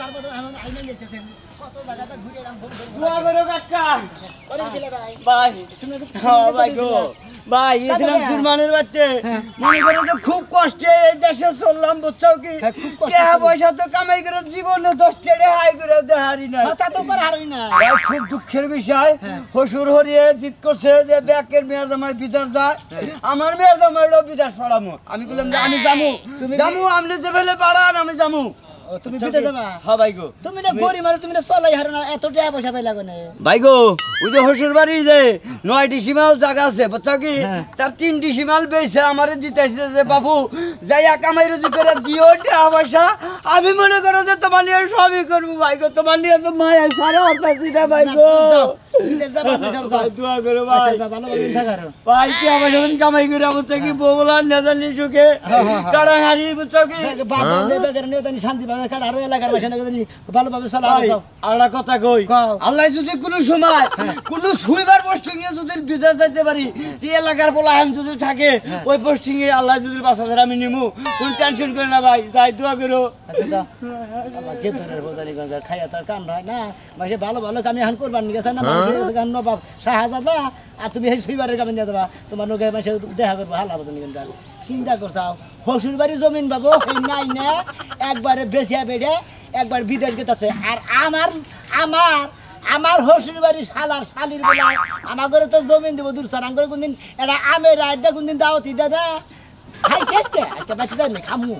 তারপর এখন আইনে নিতেছেন কত জায়গাটা ঘুরে এলাম ফোন করে দোয়া করো কাকা করেছিলে ভাই ভাই শুনে হ্যাঁ ভাই গো ভাই ইসলাম সুরমানের বাচ্চা মনে করো যে খুব কষ্টে এই দেশে চললাম বুঝছো কি টাকা পয়সা তো কামাই করে জীবনে 10 টাকা হাই করে দেহারি নাই তা তো করে হারই না ভাই খুব দুঃখের বিষয় হসুর হরিয়ে জিত করছে যে ব্যাকের মেয়ের জামাই বিদেশ যায় আমার মেয়ের জামাইও বিদেশ পড়ামু আমি বললাম যে আমি যামু যামু আপনি যে ফেলে পাড়ান আমি যামু তুমি বিদেশ যাবা হ্যাঁ ভাই গো তুমি না গরিব আর তুমি না চলাই হারো না এত টাকা পয়সা পাইলা কোনে ভাই গো ওই যে হসুর বাড়ির যে 9টি সীমাল জায়গা আছে বুঝছো কি তার 3টি সীমাল বেচে আমারে দিতেছে যে বাবু যাইয়া কামাই রুজি করে দিও টাকা পয়সা আমি মনে করো যে তোমার নিয়ে সবই করবো ভাই গো তোমার নিয়ে তো মায়া সারা হরতাছি না ভাই গো বিদেশ যাবা যাও দোয়া করো ভাই আচ্ছা যা ভালো ভালো থাকারো ভাই কি আমার যখন কামাই করে বুঝছো কি বউলার নেজানি সুখে কাড়াহাড়ি বুঝছো কি বাবা নেবে করে নিয়ে জানি শান্তি পাবে কারণ আরো এলাকার ভাষা না জানি ভালোভাবে চালাও যাও আল্লাহ কথা কই আল্লাহ যদি কোনো সময় কোনো সুইবার পোস্টিং এ যদি বিদেশ যাইতে পারি যে এলাকার পোলাহান যদি থাকে ওই পোস্টিং এ আল্লাহ যদি বাসাদের আমি নিমু কোন টেনশন করে না ভাই যাই দোয়া করো আচ্ছা আল্লাহ কে ধরে বোঝানি গঙ্গা খাইয়া তার কাম হয় না মাসে ভালো ভালো কামি এখন করবার নি গেছে না মানুষের গান নবাব শাহজাদা আর তুমি এই সুইবারের কামে নিয়ে দেবা তোমার লোকে মাসে দেখা করবো হালা বোঝানি গঙ্গা চিন্তা করছাও হসুর বাড়ি জমিন বাবু নাই না একবারে বেশিয়া বেড়ে একবার বিদেশ গেছে আর আমার হসুর বাড়ি শালার শালির বেলায় আমার ঘরে তো জমিন দেবো দূর সার করে কোনদিন এটা আমের রাত দা কোনদিন দাওতি দাদা খাই শেষকে আজকে বাচ্চা দেয় খামু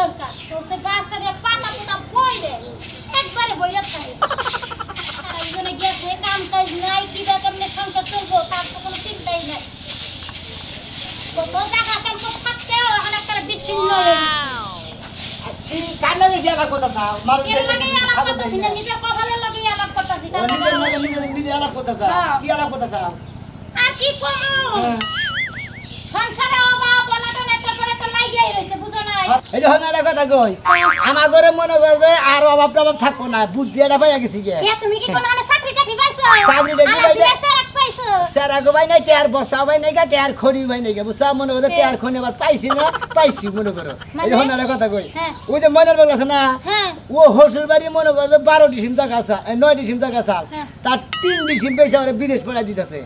দরকার তো সে গাছটা দিয়ে পাতা পোতা বইলে একবারে বইলে থাকে আর একজনে গেছে কাম কাজ নাই কি দা কেমনে সংসার চলবো তার তো কোনো চিন্তাই নাই কত জায়গা সম্পদ থাকতেও এখন একটা বিচ্ছিন্ন হয়ে গেছে কান্না দিয়ে গেলা কথা চাও মারু এর লাগে আলাপ করতেছি না নিজের কপালের লাগে আলাপ করতেছি নিজে আলাপ করতে চাও কি আলাপ করতে চাও আর কি করো সংসারে অভাব অনটন একটা পরে তো লাগিয়ে রইছে বুঝো না এই যে হনারা কথা কই আমার ঘরে মনে কর যে আর অভাব টভাব থাকবো না বুদ্ধি এটা পাইয়া গেছি গে কে তুমি কি কোন আনে চাকরি টাকরি পাইছো চাকরিটা কি পাইছো? স্যার পাইছো স্যার আগো ভাই নাই টেয়ার বস্তা ভাই নাই গা টেয়ার খড়ি ভাই নাই গা বুঝছা মনে করো টেয়ার খড়ি আবার পাইছি না পাইছি মনে করো এই যে হনারা কথা কই ওই যে ময়নার বল আছে না ও হসুর বাড়ি মনে করো 12 ডিসিম টাকা আছে 9 ডিসিম টাকা আছে তার 3 ডিসিম পয়সা ওরে বিদেশ পড়াই দিতেছে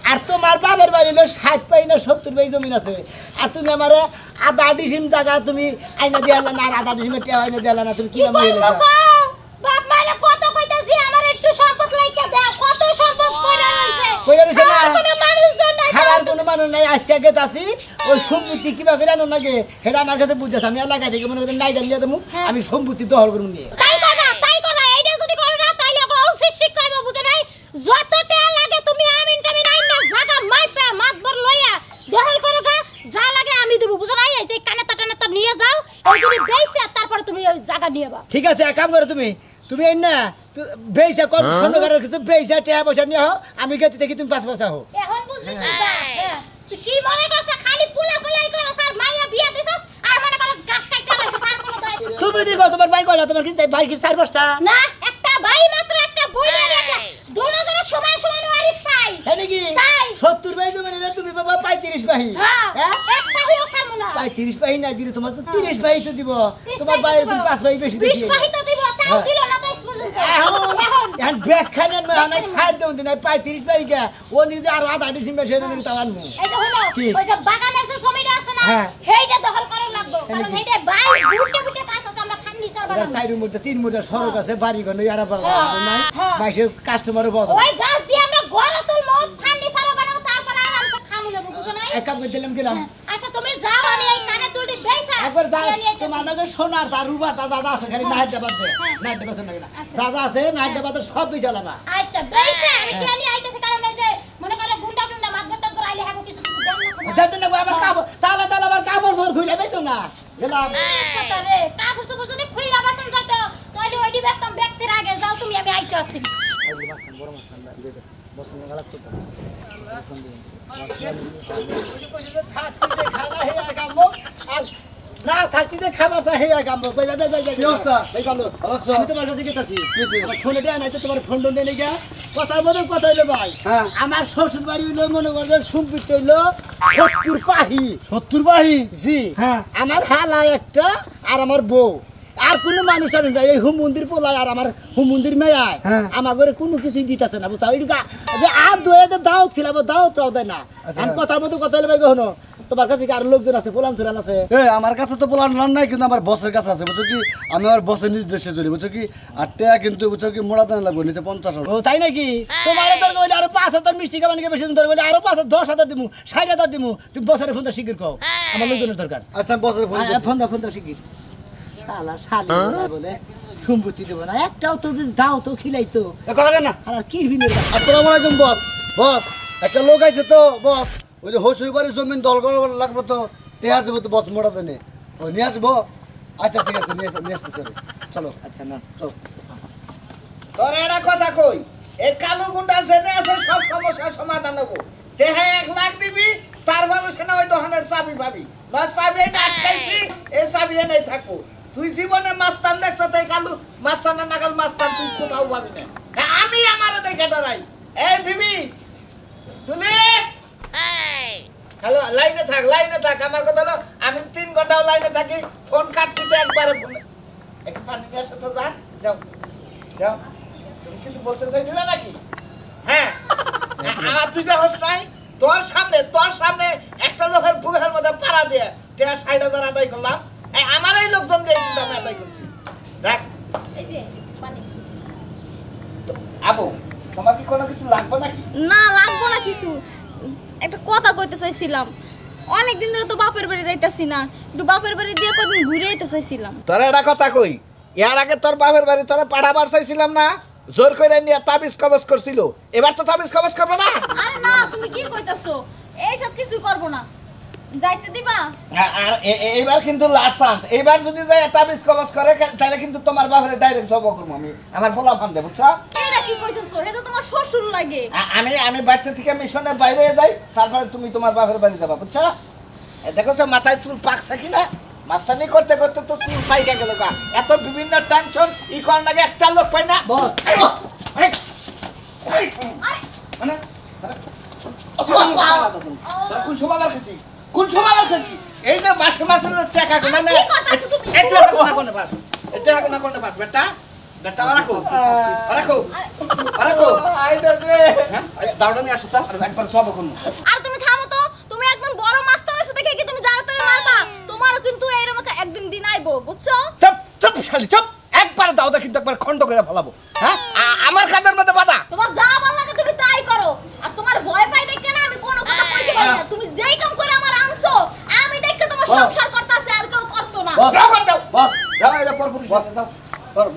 আর তোমার বাবার বাড়ি হলো 60 পাই না 70 পাই জমি আছে আর তুমি আমারে আধা ডিসিম জায়গা তুমি আইনা দিয়ালা না আর আধা ডিসিমে টেয়া আইনা দিয়ালা না তুমি কি মাইলে যাও বাপ মাইলে কত কইতাছি আমার একটু সম্পদ লাইকা দাও কত সম্পদ কইরা রইছে না কোনো মানুষজন নাই খাবার কোনো মানুষ নাই আজকে গেতাছি ওই সম্পত্তি কিবা করে আনো নাগে হেডা আমার কাছে বুঝতেছ আমি এলাকা থেকে মনে করেন নাই ডালিয়া দেবো আমি সম্পত্তি দখল করব নিয়ে তাই করো এইটা যদি করো না তাইলে উচিত শিক্ষা হইব বুঝো নাই যত টাকা লাগে তুমি আমিন টামিন আইন না জায়গা মাইপা মাতবর লইয়া দখল করো গা যা লাগে আমি দেব বুঝো নাই এই যে কানেতা টানেতা নিয়ে যাও এই তুমি বেইছে তারপর তুমি ওই জায়গা নিয়ে বা ঠিক আছে এক কাম করো তুমি এই না বেইসা কোন স্বর্ণকারের কাছে বেইসা টাকা পয়সা নিয়ে হও আমি গেতে থেকে তুমি পাঁচ পয়সা হও এখন বুঝলি তুই কি মনে করছ খালি পুলাই করো স্যার মাইয়া বিয়া দিছস আর মনে করছ গাছ কাইটা লাইছস স্যার কোনো দায় তুমি দিগো তোমার ভাই কয়টা তোমার কি ভাই কি 4 5টা না একটা ভাই মাত্র একটা বই নিয়ে রাখা দুজনের সমান সমান ওয়ারিশ পাই তাই নাকি 70 ভাই তুমি না তুমি বাবা 35 ভাই হ্যাঁ এক ভাইও সারমু না 35 ভাই না দিলে তোমার তো 30 ভাই তো দিব তোমার বাইরে তুমি 5 ভাই বেশি দিছি 20 ভাই তো দিব তাও দিল না তো এখন ব্যাগ খাইলেন না সাইড দেন দিন 35 ভাই কে ও নিজে আর আধা ডিসিম বেশি নাকি তাও আনমু এই যে হলো ওই যে বাগানের যে জমিটা আছে না হেইটা দখল করো লাগবে কারণ হেইটা ভাই বুটে কাজ আছে আমরা ফার্নিচার বানাবো সাইডের মধ্যে 3 মিটার সড়ক আছে বাড়ি ঘর নই আর নাই মাইসে কাস্টমারও বড় ওই গাছ দিয়ে আমরা ঘর তুলমু ফার্নিচার বানাবো তারপর আরামসে খামু না বুঝো না এক কাপ দিলাম আচ্ছা তুমি যাও আমি এই কানে তুলটি বেইসা একবার যাও তোমার নাকি সোনার তার রুবার দাদা আছে খালি নাইট ডাবাত দে নাইট ডাবাত নাকি না দাদা আছে নাইট ডাবাত সব বিছালাবা আচ্ছা বেইসা আমি জানি আইতেছে কারণ এই যে মনে করে গুন্ডা মাগটা করে আইলে হাগো কিছু দেন না আবার কাবো তালা আবার কাবর জোর খুইলা বেছো না গেলাম কথা রে কাপড় চোপড় যদি খুইলা বাসন যাইতো তাহলে ওইডি ব্যস্ত ব্যক্তির আগে যাও তুমি আমি আইতে আসি বড় মাছ বসন গালা করতে থাক তুই খানা হে আগামো আর না থাকতে যে খাবার চা হে কামবো কই যাই কি অবস্থা? এই ভালো ভালো আছো? আমি তোমার কাছে গেতাছি আমার ফোনে দেয়া নাই তো তোমার ফোন টোন দেই গা কথার মধ্যে কথা হইলো ভাই হ্যাঁ। আমার শ্বশুর বাড়ি হইলো মনে করো সম্পত্তি হইলো 70 পাহি 70 বাহি জি হ্যাঁ। আমার হালা একটা আর আমার বউ আর কোনো মানুষ টানুষ নাই এই হুম মন্দির পোলায় আর আমার হুম মন্দির মেয়ায় হ্যাঁ। আমার ঘরে কোনো কিছুই দিতেছে না বুঝা ওই যে আর দোয়ে দাওয়াত খিলাবো দাওয়াতটাও দেয় না আচ্ছা। আমি কথার মতো কথা হইলে ভাই কখনো তোমার কাছে কি আর লোকজন আছে পোলাম চুরান আছে আমার কাছে তো বলার নাই কিন্তু আমার বসের কাছে আছে বুঝছো কি আমি আমার বসের নির্দেশে চলি বুঝছো কি আর টাকা কিন্তু বুঝছো কি মোড়া দানা লাগবে নিচে 50,000 ও তাই নাকি তোমার দরকার হইলে আরো 5,000 মিষ্টি খাবানিকে বেশি দরকার হইলে আরো 10,000 দিমু 60,000 দিমু তুমি বছরের ফোনটা শিগগির কও আমার লোকজনের দরকার আচ্ছা আমি বসের ফোন দিচ্ছি। ফোন দাও শিগগির শালা শালি বলে সম্পত্তি দেবো না একটাও তো যদি দাও তো খিলাইতো এ কথা কেন আর কি বিনের আসসালামু আলাইকুম বস বস একটা লোক আছে তো বস ওই যে হসুর বাড়ির জমিন দল করা লাগবে তো টেহা দেবো তো বস মোড়া দেনে ও নিয়ে আসবো আচ্ছা ঠিক আছে নিয়ে আসতে চলো আচ্ছা না চলো তোর একটা কথা কই এই কালো গুন্ডা জেনে আছে সব সমস্যার সমাধান হবো দেহে 1 লাখ দিবি তার মানুষে না ওই দোকানের চাবি পাবি না চাবি এনে আটকাইছি এই চাবি এনে থাকবো তুই জীবনে মাস্তান দেখছ তাই কালু মাস্তানা নাগাল মাস্তান তুই কোথাও পাবি না হ্যাঁ, আমি আমারও দেখে ডরাই এই বিবি তুলি হ্যালো লাইনে থাক আমার কথা হলো আমি 3 ঘন্টাও লাইনে থাকি ফোন কাটতে একবারে ফোন একটু পানি নিয়ে আসো তো যাও যাও তুমি কিছু বলতে চাইছিলে নাকি হ্যাঁ আর তুই দেখোস নাই তোর সামনে একটা লোকের বুকের মধ্যে পাড়া দিয়ে 60,000 আদায় করলাম আমার এই লোকজন দিয়ে কিন্তু আমি আদায় করছি রাখ এই যে পানি তো, আবু তোমার কি কোনো কিছু লাগবে নাকি না লাগবো না কিছু একটা কথা কইতে চাইছিলাম অনেকদিন ধরে তো বাপের বাড়ি যাইতাছি না একটু বাপের বাড়ি দিয়ে কদিন ঘুরে আইতে চাইছিলাম তোর একটা কথা কই এর আগে তোর বাপের বাড়ি তোরা পাঠাবার চাইছিলাম না জোর করে নিয়ে তাবিজ কবজ করছিল এবার তো তাবিজ কবজ করবো না আরে না তুমি কি কইতাছো এইসব কিছু করব না যাইতে দিবা আর এইবার কিন্তু লাস্ট চান্স এইবার যদি যাই তাবিজ কবজ করে তাহলে কিন্তু তোমার বাপের ডাইরেক্ট জব করবো আমি আমার ফলা ফান দেব বুঝছো এটা কি কইতাছো এটা তোমার শ্বশুর লাগে আমি বাড়িতে থেকে মিশনে বাইরে যাই তারপরে তুমি তোমার বাপের বাড়ি যাবা বুঝছো দেখো সে মাথায় চুল পাকছে কিনা মাস্তানি করতে করতে তো চুল পাইকা গেল গা এত বিভিন্ন টেনশন ই করার লাগে একটা লোক পাই না বস। মানে কোন সময় খেয়েছি কোন সময় খেয়েছি এই যে মাসে মাসে টাকা গোনা না কি করতাছো তুমি? এটা না কোনে পাস এটা না কোনে পাস বেটা বেটা রাখো হ্যাঁ দাওড়া নিয়ে আসো তো আর একবার সব কোন আর তুমি থামো তো তুমি একদম বড় মাস্টারের সাথে কি তুমি জানো তুমি মারবা তোমারও কিন্তু এরকম একদিন দিন আইবো বুঝছো চুপ শালি চুপ একবার দাওদা কিন্তু একবার খন্ড করে ফেলাবো হ্যাঁ আমার কাদের মধ্যে বাধা তোমার যা ভালো লাগে তুমি তাই করো আর তোমার ভয় পাই দেখে না আমি কোনো কথা কইতে পারি না তুমি যেই কাম করে আমার আনছো আমি দেখে তোমার বস। সংসার করতেছে আর কেউ করতো না বস। যাও করে দাও বস যাও এটা পর পুরুষ বস। যাও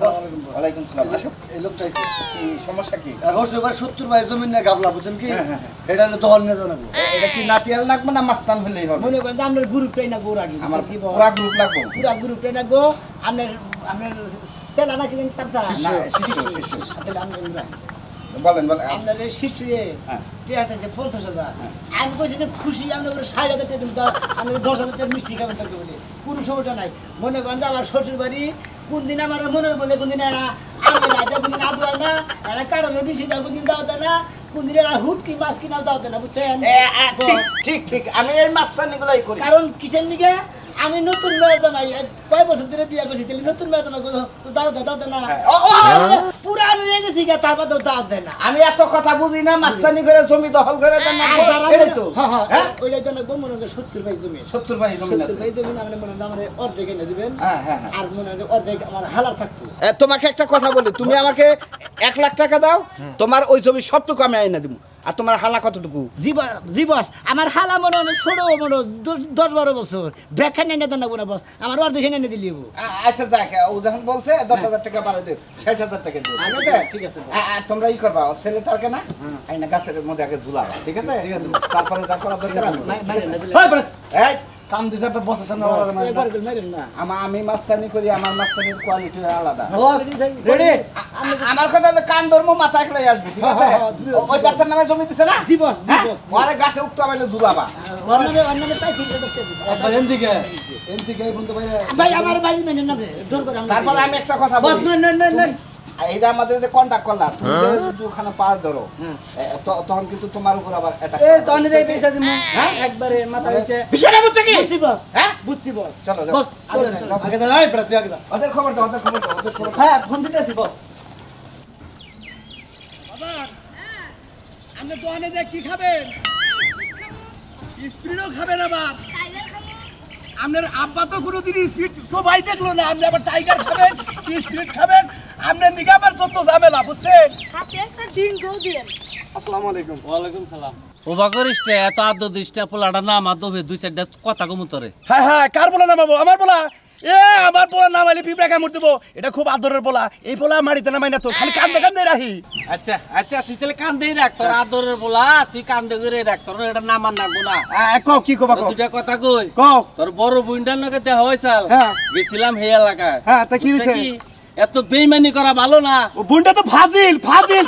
বস ওয়ালাইকুম সালাম আসো এই লোকটা আছে কি সমস্যা কি আর হসুর বাড়ি 70 বাই জমিন না গাবলা বুঝছেন কি হ্যাঁ, হ্যাঁ, এটা হলো দহল নিয়ে জানাবো এটা কি নাটিয়াল লাগবে না মাস্তান হলেই হবে মনে করেন যে আপনার গ্রুপটাই না গোর আগে আমার কি পুরা গ্রুপ লাগবে পুরা গ্রুপটাই না গো আপনার সেলা নাকি জানি চাচা না শিশু তাহলে আমরা বলেন আপনার এই শিশু হ্যাঁ। ঠিক আছে 50,000 আমি কইছি যে খুশি আমরা করে 60,000 টাকা দিন আমি 10,000 টাকা মিষ্টি খাবেন তাকে বলে কোনো সমস্যা নাই মনে করেন যে আমার শ্বশুর বাড়ি কোন দিন আমার মনে বলে কোন দিন এরা আমি না কোন দিন আদু হয় না এরা কাটালো দিছি না কোন দিন দাও দেয় না কোন দিন এরা হুটকি মাছ কিনাও দাও দেয় না বুঝছেন ঠিক আমি এই মাস্তানি গুলাই করি কারণ কিসের দিকে আমি নতুন মেয়ে তো নাই কয় বছর ধরে বিয়ে করছি তাহলে নতুন মেয়ে তো না তো দাও দে না পুরান হয়ে গেছি গা তারপর তো দাও দেয় না আমি এত কথা বুঝি না মাস্তানি করে জমি দখল করে দেন না এটাই তো হ্যাঁ ওইটাই তো না মনে হয় 70 ভাই জমি 70 ভাই জমি 70 ভাই জমি আপনি মনে হয় আমার অর্ধেক এনে দিবেন হ্যাঁ আর মনে হয় অর্ধেক আমার হালার থাকতো তোমাকে একটা কথা বলি তুমি আমাকে 1 লাখ টাকা দাও তোমার ওই জমি সবটুকু আমি আইনা দিব আর তোমার হালা কতটুকু জীবস আমার হালা মনে হয় ছোট মনে 10-12 বছর ব্যাখ্যা নিয়ে দেন না বস আমার অর্ধেক এনে দিলি আচ্ছা যাক ও যখন বলছে 10,000 টাকা বাড়াই দিও 60,000 টাকা দিও ঠিক আছে ঠিক আছে আর তোমরা ই করবা ছেলেটাকে না আইনা গাছের মধ্যে আগে ঝুলাবা ঠিক আছে তারপরে যা করা দরকার আমি মানে না হয় বলে এই কাম দিছে বসের সামনে একবার গেল মারেন না আমি মাস্তানি করি আমার মাস্তানির কোয়ালিটি আলাদা বস রেডি আমার কথা হলো কান ধর্ম মাথা একলাই আসবে ঠিক আছে ওই বাচ্চার নামে জমি দিছে না জি বস ওরে গাছে উঠতে পারলে দুলাবা অন্যদের পাই ঠিক আছে একবার এনদিকে বন্ধু ভাই ভাই আমার বাড়ি মেনে না ডর করে তারপর আমি একটা কথা বস বলি না এই যে আমাদের যে কন্টাক্ট করলাম তুমি যে ওখানে পাস ধরো তখন কিন্তু তোমার উপর আবার এটা এই তনে দেই পয়সা দিমু একবারে মাথা হইছে বিষয়টা বুঝছো কি বুঝছি বস হ্যাঁ বুঝছি বস চলো বস চলো আগে দাও এই প্রাতি আগে দাও ওদের খবর দাও ওদের খবর হ্যাঁ ফোন দিতেছি বস আপনি দোকানে যে কি খাবেন স্পিডও খাবেন আবার আপনার আব্বা তো কোনোদিন স্পিড সবাই দেখলো না আপনি আবার টাইগার খাবেন কি স্পিড খাবেন আপনার নিকে আবার যত ঝামেলা বুঝছেন সাথে একটা ড্রিঙ্কও দিন আসসালামু আলাইকুম ওয়ালাইকুম সালাম ওবা করিসটা এত আদ্য দিসটা পোলাটা না আমার দোবে দুই চারটা কথা কমুতরে হ্যাঁ হ্যাঁ কার বলা নামাবো আমার বলা আমার বলা নামাইলে পিঁপড়া কামড় দেবো এটা খুব আদরের বলা এই বলা মারিতে নামাই না তো খালি কান্দে রাখি আচ্ছা আচ্ছা তুই তাহলে কান্দেই রাখ তোর আদরের বলা তুই কান্দে করে রাখ তোর এটা নামান না গোনা কও কি কবা কও দুটা কথা কই কও তোর বড় বুইন্ডার লগে দেখা হইছাল হ্যাঁ। গেছিলাম হে এলাকায় হ্যাঁ তা কি হইছে কি এত বেইমানি করা ভালো না ও বুনটা তো ফাজিল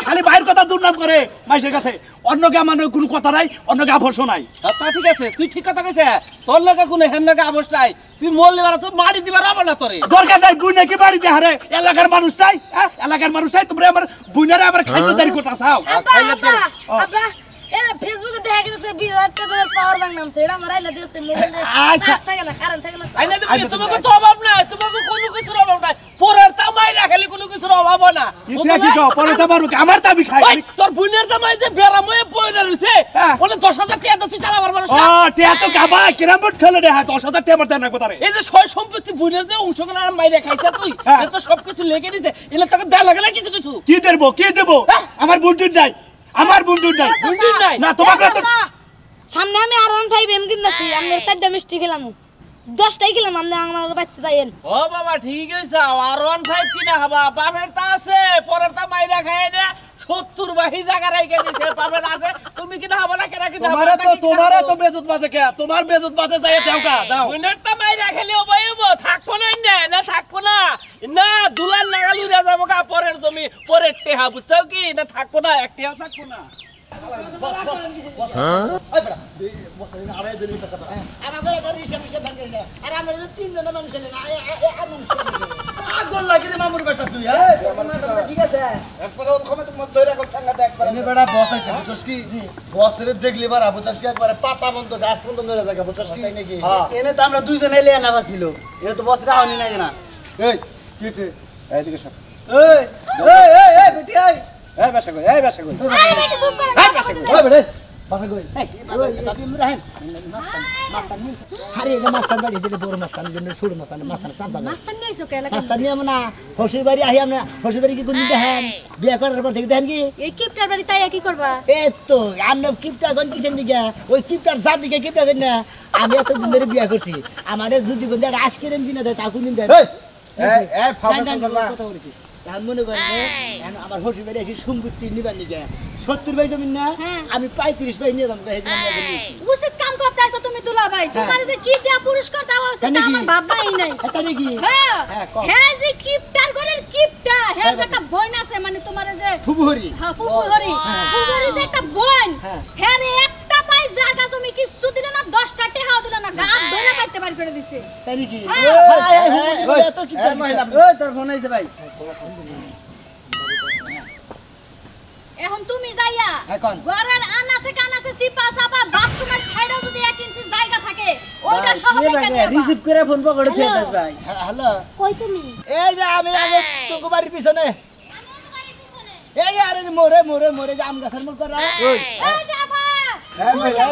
খালি বাইরের কথা দুর্নাম করে মাইশের কাছে অন্যকে আমার কোনো কথা নাই অন্যকে আভর্ষ নাই তা ঠিক আছে তুই ঠিক কথা কইছে তোর লগে কোনো হেন লগে অবস্থা নাই তুই মরলে বারা তো মারি দিবার হবে না তোরে দরকার নাই বুই নাকি বাড়িতে হারে এলাকার মানুষ চাই এলাকার মানুষ চাই তোমরা আমার বুইনারে আবার খাইতে দেরি করতে চাও খাইলে তো আব্বা এরা ফেসবুকে দেখা গেছে 20,000 টাকার পাওয়ার ব্যাংক নামছে এটা আমার আইলা দিয়েছে মোবাইলে আচ্ছা। চার্জ থাকে না কারেন্ট থাকে না আইনা দিবি তোমাকে তো অভাব নাই তোমাকে কোনো কিছুর অভাব নাই পরের তামাই রাখলে কোনো কিছুর অভাব না কি কও পরে তো পারবো আমার দাবি খাই ওই তোর বুনের জামাই যে বেরাময়ে পয়রা রইছে হ্যাঁ। ওনে 10,000 টাকা তো তুই চালাবার মানুষ ও না টিয়া তো গাবা কিরাম বুট খেলে রে 10,000 টাকা মারতে না কোতারে এই যে সয় সম্পত্তি বুনের যে অংশগুলো আর মাইরে খাইছে তুই হ্যাঁ। এত সবকিছু লেগে দিছে এলে তোকে দেয়া লাগে না কিছু কিছু কি দেবো হ্যাঁ। আমার বুন্ডুর নাই আমার বুন্ডুর নাই বুন্ডুর নাই? না তোমাকে তো সামনে আমি আর 15 এম কিনতেছি আমরা 4টা মিষ্টি খেলাম 10টাই খেলাম আমরা আমার বাড়িতে যাইয়েন ও বাবা ঠিক হইছে আর 15 কিনা হবা বাপের তা আছে পরের তা মাইরা খায় না 70 বাহি জায়গা রাইখে দিছে বাপের আছে তুমি কিনা হবা না কেনা কিনা তোমারে তো বেজত বাজে কে তোমার বেজত বাজে যাই দেওকা দাও বুনের তা মাইরা খেলে ওবাইবো থাকবো না থাকবো না দুলার নাগাল উড়া যাবো গা পরের জমি পরের টেহা বুঝছো কি না থাকবো না এক টেহা থাকবো না আমাদের তো রিসা ভাঙে না আর আমরা তো তিনজন মানুষ না আর মানুষ আগুন লাগি রে মামুর বেটা তুই ঠিক আছে একবার ওর কমে তুমি ধরে রাখো সাঙ্গা দেখ একবার এনে বেটা বস আইছে বুঝছস কি বসরে দেখলি বারা বুঝছস কি একবারে পাতা বন্ধ গাছ বন্ধ ধরে জায়গা বুঝছস কি নাকি এনে তো আমরা দুইজন এলে আনাবা ছিল এনে তো বসরা হনি নাই না এই কিছে এইদিকে সব এই বেটি এই বাসা কই আরে বেটি চুপ করে ওই বেটি বাসা কই বাপি ইব্রাহিম মাস্তান আরে এটা মাস্তান বাড়ি দিলে বড় মাস্তান জন্য ছোট মাস্তান সামসা মাস্টার নিয়েছো কে লাগা মাস্তান নিয়ে না হসুর বাড়ি আহি আমরা হসুর বাড়ি কি কোনদিন দেখেন বিয়ে করার পর থেকে দেখেন কি এই কিপটার বাড়ি তাই কি করবা এই তো আমরা কিপটা গন কিছেন দিকে ওই কিপটার জাত দিকে কিপটা গন না আমি এত দিন ধরে বিয়ে করছি আমারে যদি কোন দেয় আজকের কিনা দেয় তা কোনদিন দেয় এই ফাউন্ডেশন করলা কথা বলেছি এখন মনে করেন যে এখন আমার হসুর বাড়ি এসে সম্পত্তি নিবার নিকে 70 ভাই জমি না আমি 35 ভাই নিয়ে যাবো উচিত কাম করতে আইছো তুমি দুলা ভাই তোমার যে কি দিয়া পুরস্কার দেওয়া হচ্ছে তা আমার ভাবনাই নাই এটা নাকি হ্যাঁ কও। হ্যাঁ যে কিপটার ঘরের কিপটা হ্যাঁ যে একটা বোন আছে মানে তোমার যে ফুবুহরি হ্যাঁ ফুফুহরি ফুফুহরি যে একটা বোন হ্যাঁ রে একটা পাই জায়গা তুমি কিছু দিলে না 10টা টেহাও দিলে না গাত ধরে কাটতে পার করে দিছে তাই নাকি ওই এত কি মহিলা ওই তোর ফোন আইছে ভাই এখন তুমি যাইয়া এখন? ঘরের আনাসে কানাসে সিপা সাপা বাথরুমের সাইডে যদি 1 ইঞ্চি জায়গা থাকে ওইটা সহজে কেটে রিসিভ করে ফোন পকেটে থুয়ে দাস ভাই হ্যালো কই তুমি এই যে আমি আগে তোকে বাড়ির পিছনে এই আরে যে মোরে যে আম গাছের মূল করা ওই এই জাফা এই মহিলা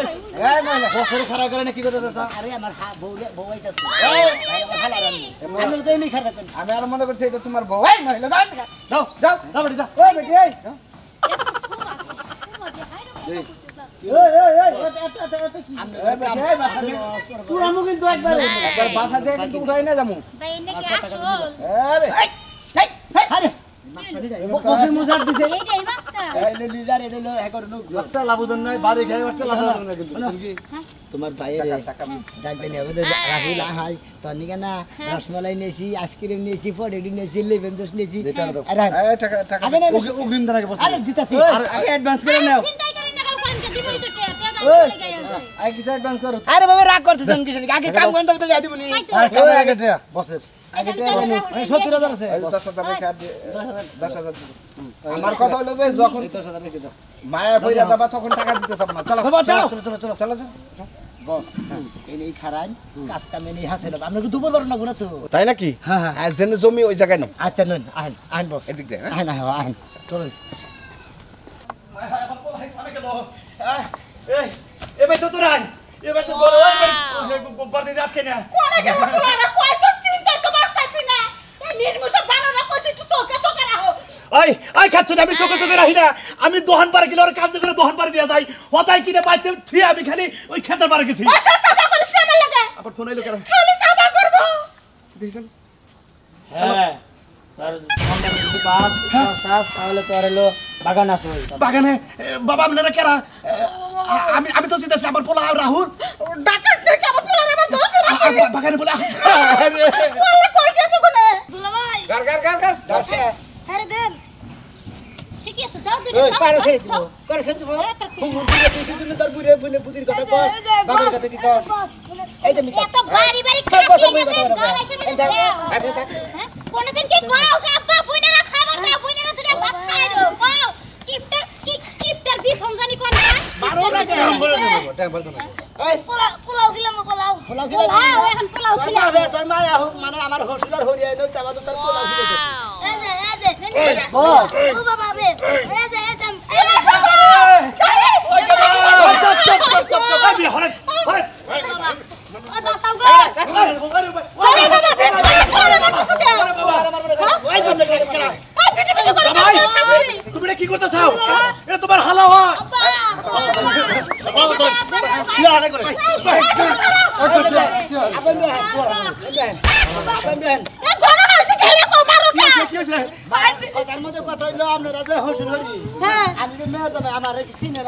এই মহিলা বসরে খাড়া করে না কি কথা দাদা আরে আমার বউ আইতাছে আমি তো এমনি খারাপ করি আমি আর মনে করছি এটা তোমার বউ এই মহিলা দাও দাও যাও দাও বেটি দাও ওই বেটি এই তুই আমু কিন্তু একবার একবার বাসা থেকে কিন্তু উঠাই না যামু ভাই নাকি আসো আরে আরে বসে মুজার দিছে এইটাই মাস্টার এই লিডার এটা লো একর নো আচ্ছা লাভজন নাই বাড়ি খেয়ে আসতে লাভজন না কিন্তু কি তোমার ভাইয়ের ডাক দেনি হবে রাহুল আহাই তনি কেনা রসমালাই নিয়েছি আইসক্রিম নিয়েছি ফডেডি নিয়েছি লেমন জুস নিয়েছি অগ্রিম দাঁড়াকে বস আরে দিতাছি আগে অ্যাডভান্স করে নাও চিন্তাই করেন না কাল দিবই তো আগে কিছু অ্যাডভান্স করো আরে বাবা রাগ করতেছেন কিসের আগে কাম করেন তবে তো দিয়া দিবনি আর কামে আগে দেয়া বসের আগে দেয়া দিবনি 70000 আছে 10,000 রেখে 10,000 আমার কথা হলো যে যখন 10,000 রেখে দাও মায়া কইরা যাবা তখন টাকা দিতে চাব না চলো চলো বস এই খারান কাজ কামে নেই হাসেল আমরা কি দুপুর পারো না গুনা তো তাই নাকি হ্যাঁ হ্যাঁ আর যেন জমি ওই জায়গায় নাও আচ্ছা নন আহেন আহেন বস এদিক দিয়ে আহেন আহেন চলুন এবার তো তোরাই এবার তো বড় গোবর দিয়ে আটকে না কোনে কে পোলাটা কই তো চিন্তা তো বাসতাছি না নির্মুষা বানানা কইছি একটু চোখে চোখে রাখো আই খাচ্ছ না আমি চোখে চোখে রাখি না আমি দোহান পারে গেলে ওর কাঁদতে করে দোহান পারে দিয়ে যাই হতাই কিনে বাইতে ঠিক আমি খালি ওই খেতে পারে গেছি আচ্ছা চাপা করে শ্যামা লাগে আবার ফোন আইলো কেন খালি চাপা করব দেখছেন হ্যাঁ তার ফোনটা যদি পাস তাহলে তো আর হলো বাগান আছে বাগানে বাবা আপনারা কেরা আমি আমি তো চিন্তাছি আমার পোলা রাহুল ডাকাত থেকে আমার পোলারে আবার ধরছে নাকি বাগানে বলে বলে কই গেছে কোনে দুলাভাই গার গার গার গার সারে দেন ঠিক আছে দাও দুটো ওই পারে ছেড়ে দিব করে ছেড়ে দিব তুই তোর বুড়ে বুনে বুদির কথা কস বাবার কথা কি কস এই যে মিটা এত বাড়ি বাড়ি খাসি গেছে দাও এসে মধ্যে হ্যাঁ কোনদিন কি কও যে আব্বা বুইনারা খাবার না বুইনারা যদি ভাত খাইলো কও কিপটার বি সমজানি কোন না মারো না টাইম বল দাও এই পোলাও দিলাম পোলাও পোলাও খেলে পোলাও এখন পোলাও তোর খিলা মা তোর মা মানে আমার হসুলার হরিয়াই নই তাবা তো তোর পোলাও খেলে গেছে এই যে বস ও বাবা রে এই যে তুমি কি করতে চাও এটা তোমার হালা হয় তার মধ্যে কথা হইলো আপনারা যে হসুল হরি আমি যে মেয়র যাবে আমার সিনিয়র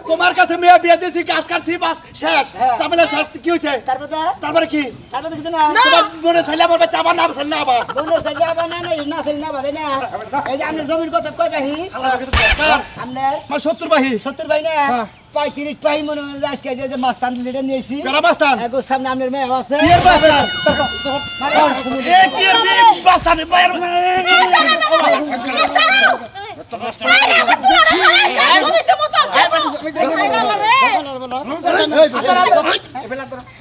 তোমার কাছে মেয়ে বিয়ে দিয়েছি কাজ কাটছি বাস শেষ চামেলা শেষ কি হয়েছে তারপরে কি কিছু না তোমার মনে চাইলে আমার বাচ্চা আবার নাম চাইলে আবার বলো চাইলে আবার না না চাইলে না বাদে না এই যে আপনার জমির কথা কয় বাহি আপনার আমার 70 বাহি 70 ভাই না 35 পাই মনে হয় আজকে যে মাস্তান লিডার নিয়েছি কারা মাস্তান এগো সামনে আপনার মেয়ে আছে কি এর বাস্তান এ কি এর বাস্তান মায়ের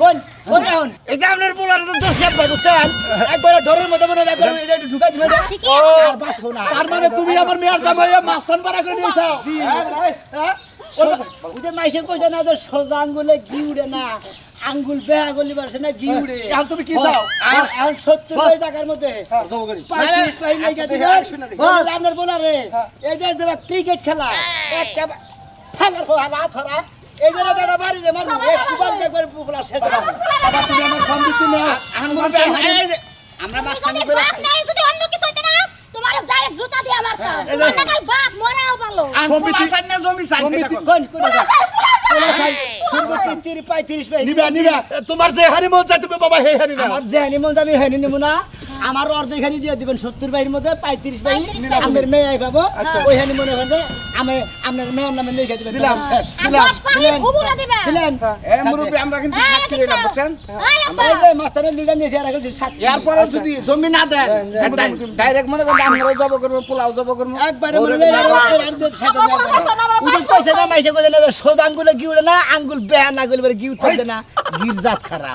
কোন কোন এখন এই যে আপনার পোলার তো সেভ ভাই বুঝছেন একবার ডরের মধ্যে মনে একবার এই যে ঢুকাই দিবেন আর বাসো না তার মানে তুমি আমার মেয়ের জামাই মাস্তান পাড়া করে নিয়েছো হ্যাঁ ওই যে মাইসে কইছে না যে সোজা আঙ্গুলে ঘি উড়ে না আঙ্গুল বেহা গলি পারছে না ঘি উড়ে এখন তুমি কি চাও এখন 70 ভাই টাকার মধ্যে 35 পাই নাই গেছে আপনার পোলারে এই যে ক্রিকেট খেলা একটা খেলার হালা ধরা এই জন্য একটা বাড়ি যে মারবো একটু বাড়ি একবার পোলা শেষ হবে আবার তুমি আমার সম্পত্তি না আমরা মাস্তানি করে নাই যদি অন্য কিছু হইতে না তোমার ডাইরেক্ট জুতা দিয়ে মারতাম কাল বাপ মরাও ভালো সম্পত্তি না জমি চাই কোন কোন সম্পত্তি 35 পাই নিবা নিবা তোমার যে হানি মন চাই তুমি বাবা হে হানি না আমার দেহানি মন যাবে হেনি নেব না আমার অর্ধেকখানি দিয়ে দিবেন 70 বাইয়ের মধ্যে 35 বাই আমার মেয়ে আই পাবো ওই হানি মনে হবে আমি আপনার মেয়ের নামে লিখে দিবেন দিলাম শেষ আর 10 পানি বুবুরা দিবা দিলেন এ মুরব্বি আমরা কিন্তু সাক্ষী রইলাম বুঝছেন আমরা এই যে মাস্টারের লিডার নিয়ে আর কিছু সাথে এরপরে যদি জমি না দেন ডাইরেক্ট মনে করেন আমরাও জব করব পোলাও জব করব একবারে বলে আর সাথে উনি কইছে না মাইসে কইছে না সোজা আঙ্গুলে গিউড়ে না আঙ্গুল বেহা না গলি গিউ উঠবে না গির জাত খারাপ